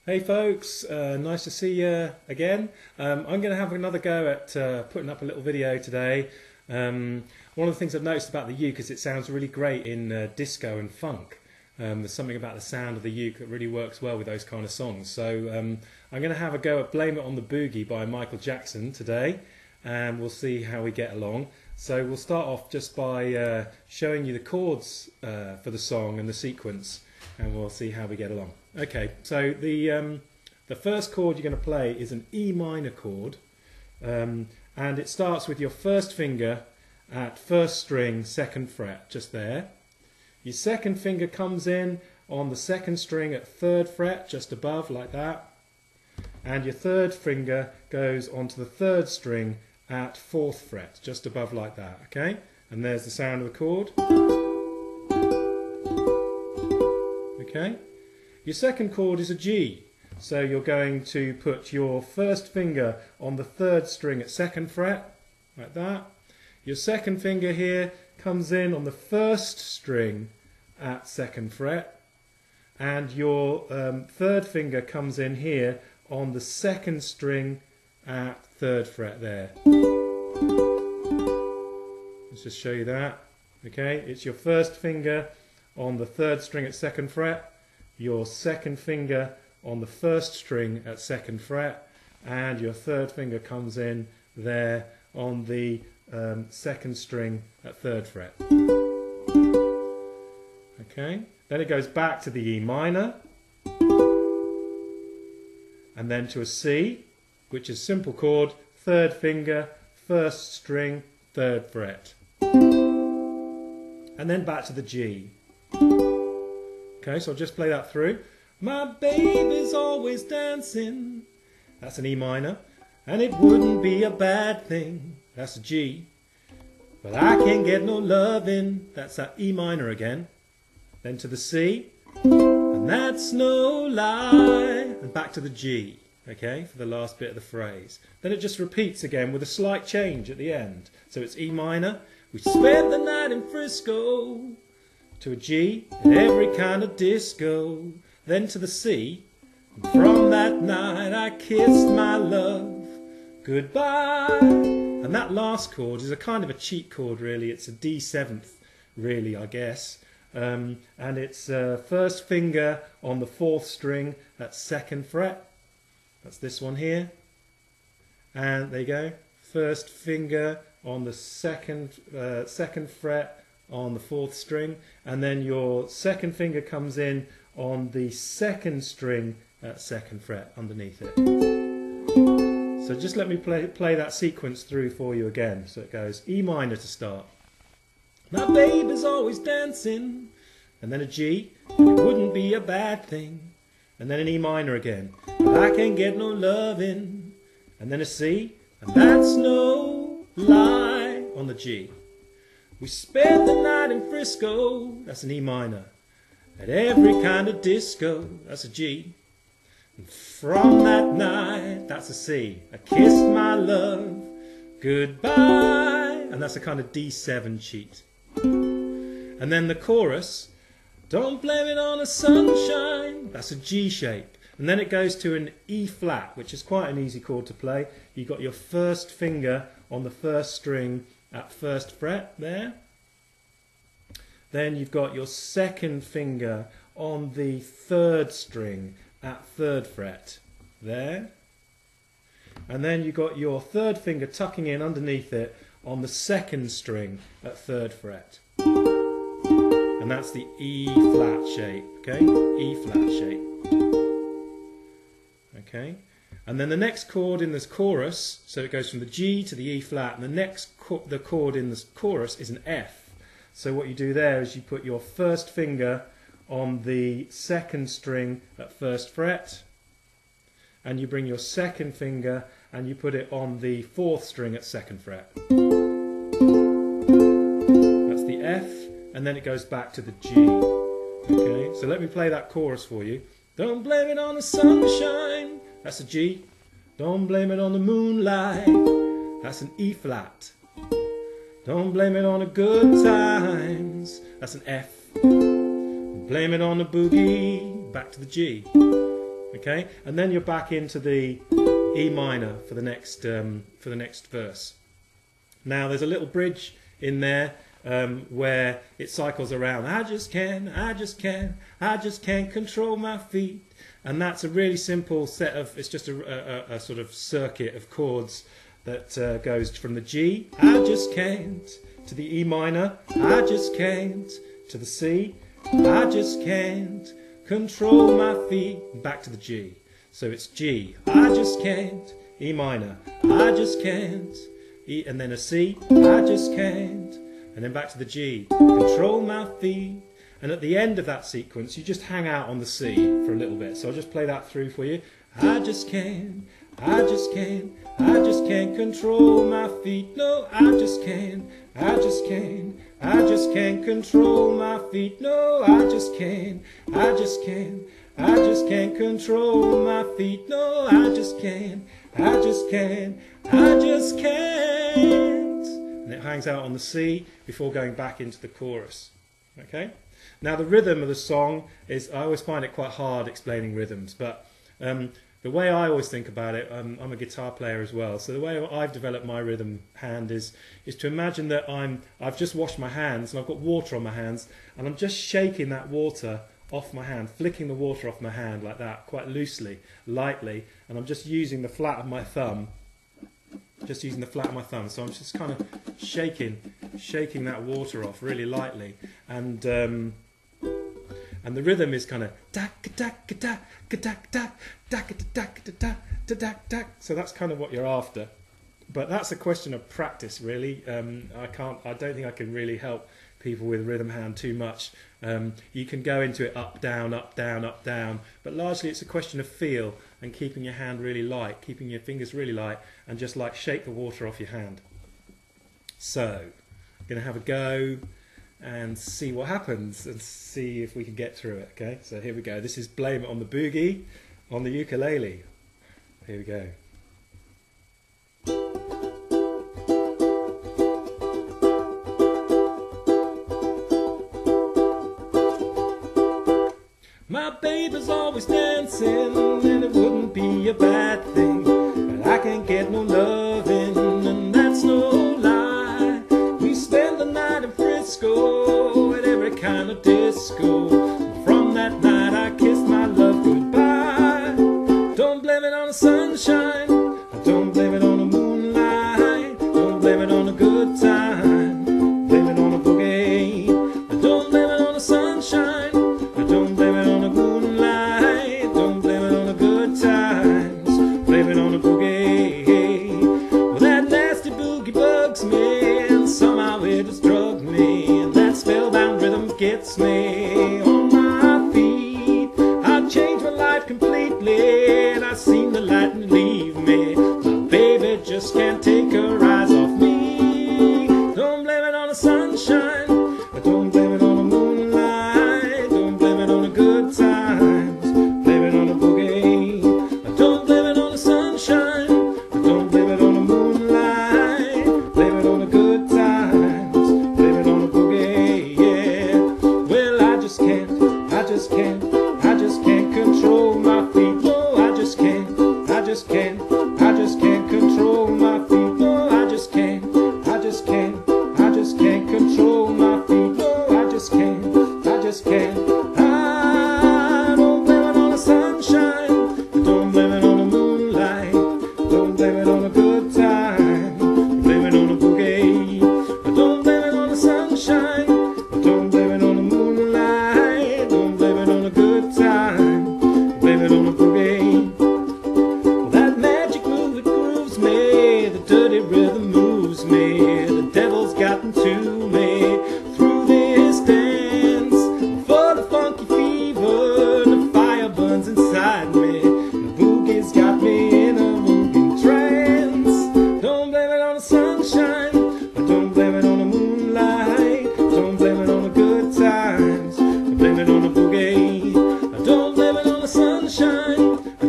Hey folks, nice to see you again. I'm going to have another go at putting up a little video today. One of the things I've noticed about the uke is it sounds really great in disco and funk. There's something about the sound of the uke that really works well with those kind of songs. So I'm going to have a go at Blame It on the Boogie by Michael Jackson today, and we'll see how we get along. So we'll start off just by showing you the chords for the song and the sequence, and we'll see how we get along. Okay, so the first chord you're going to play is an E minor chord, and it starts with your first finger at first string, second fret, just there. Your second finger comes in on the second string at third fret, just above, like that. And your third finger goes onto the third string at fourth fret, just above, like that, okay? And there's the sound of the chord. Okay? Your second chord is a G, so you're going to put your first finger on the third string at second fret, like that. Your second finger here comes in on the first string at second fret, and your third finger comes in here on the second string at third fret there. Let's just show you that. Okay, it's your first finger on the third string at second fret, your second finger on the first string at second fret, and your third finger comes in there on the second string at third fret. Okay, then it goes back to the E minor, and then to a C, which is simple chord, third finger, first string, third fret, and then back to the G. Okay, so I'll just play that through. My baby's always dancing. That's an E minor. And it wouldn't be a bad thing. That's a G. But I can't get no lovin'. That's that E minor again. Then to the C. And that's no lie. And back to the G. Okay, for the last bit of the phrase. Then it just repeats again with a slight change at the end. So it's E minor. We spent the night in Frisco. To a G, at every kind of disco, then to the C, and from that night I kissed my love goodbye. And that last chord is a kind of a cheat chord really, it's a D7th really, I guess, and it's first finger on the fourth string at second fret, that's this one here, and there you go, first finger on the second fret on the fourth string, and then your second finger comes in on the second string at second fret underneath it. So just let me play that sequence through for you again. So it goes E minor to start. My baby's always dancing, and then a G, and it wouldn't be a bad thing, and then an E minor again, but I can't get no lovin', and then a C, and that's no lie on the G. We spent the night in Frisco, that's an E minor, at every kind of disco, that's a G. And from that night, that's a C. I kissed my love goodbye, and that's a kind of D7 cheat. And then the chorus, don't blame it on the sunshine, that's a G shape. And then it goes to an E flat, which is quite an easy chord to play. You've got your first finger on the first string at first fret there. Then you've got your second finger on the third string at third fret there. And then you've got your third finger tucking in underneath it on the second string at third fret. And that's the E flat shape, okay? E flat shape. Okay? And then the next chord in this chorus, so it goes from the G to the E flat, and the chord in this chorus is an F. So what you do there is you put your first finger on the second string at first fret, and you bring your second finger and you put it on the fourth string at second fret. That's the F, and then it goes back to the G. Okay, so let me play that chorus for you. Don't blame it on the sunshine, that's a G. Don't blame it on the moonlight, that's an E flat. Don't blame it on the good times, that's an F. Blame it on the boogie, back to the G. Okay, and then you're back into the E minor for the next verse. Now there's a little bridge in there where it cycles around. I just can't control my feet. And that's a really simple set of, it's just a sort of circuit of chords that goes from the G, I just can't, to the E minor, I just can't, to the C, I just can't control my feet, and back to the G. So it's G, I just can't, E minor, I just can't, E, and then a C, I just can't, and then back to the G, control my feet. And at the end of that sequence, you just hang out on the C for a little bit. So I'll just play that through for you. I just can't control my feet. No, I just can't control my feet. No, I just can't control my feet. No, I just can't. And it hangs out on the C before going back into the chorus. Okay? Now the rhythm of the song is, I always find it quite hard explaining rhythms, but the way I always think about it, I'm a guitar player as well, so the way I've developed my rhythm hand is to imagine that I've just washed my hands and I've got water on my hands and I'm just shaking that water off my hand, flicking the water off my hand like that, quite loosely, lightly, and I'm just using the flat of my thumb. So I'm just kind of shaking that water off really lightly, and the rhythm is kind of so that's kind of what you're after. But that's a question of practice, really. I don't think I can really help people with rhythm hand too much. You can go into it up, down, up, down, up, down, but largely it's a question of feel and keeping your hand really light, keeping your fingers really light, and just like shake the water off your hand. So, I'm going to have a go and see what happens and see if we can get through it. Okay, so here we go. This is Blame It on the Boogie on the ukulele. Here we go. My baby's always dancing, and it wouldn't be a bad thing, but I can't get no loving, and that's no lie. We spend the night in Frisco at every kind of disco. From that night I kissed my love goodbye. Don't blame it on the sunshine, don't blame it on the moonlight, don't blame it on a good time, blame it on a boogie. Don't blame it on the sunshine, don't blame it on the moonlight, don't blame it on the good times, blame it on the boogie. Well, that nasty boogie bugs me, and somehow it just drugged me, and that spellbound rhythm gets me on my feet. I've changed my life completely, and I seen the light leave me. My baby just can't take her eyes off me. Don't blame it on the sunshine, don't blame it on the moonlight, don't blame it on the good times, blame it on the boogie. Don't blame it on the sunshine, don't blame it on the moonlight, blame it on the good times, blame it on the boogie, yeah. Well, I just can't control my feet. No, I just can't control my feet. No, I just can't control my feet. No, I just can't. I don't blame it on the sunshine, don't blame it on the moonlight, don't blame it on the good time, blame it on the boogie. Don't blame it on the sunshine, don't blame it on the moonlight, don't blame it on the good time, blame it on the boogie. Well, that magic move, it grooves me, the dirty rhythm moves me, the devil's gotten to me through this dance. For the funky fever, the fire burns inside me, the boogie's got me in a moving trance. Don't blame it on the sunshine, don't blame it on the moonlight, don't blame it on the good times, blame it on the boogie. Don't blame it on the sunshine,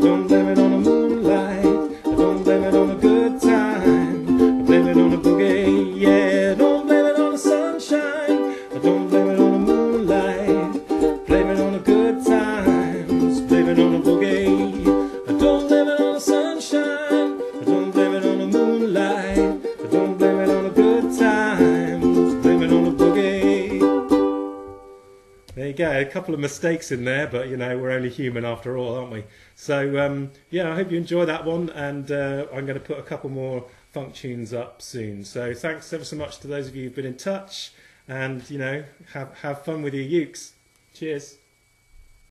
don't blame it on the moonlight, don't blame it on the good time, blame it on the boogie, yeah. Don't blame it on the sunshine, don't blame it on the moonlight, blame it on the good times, blame it on the boogie. go. A couple of mistakes in there, but you know, we're only human after all, aren't we? So yeah, I hope you enjoy that one, and I'm going to put a couple more funk tunes up soon. So thanks ever so much to those of you who've been in touch, and you know, have fun with your ukes. Cheers.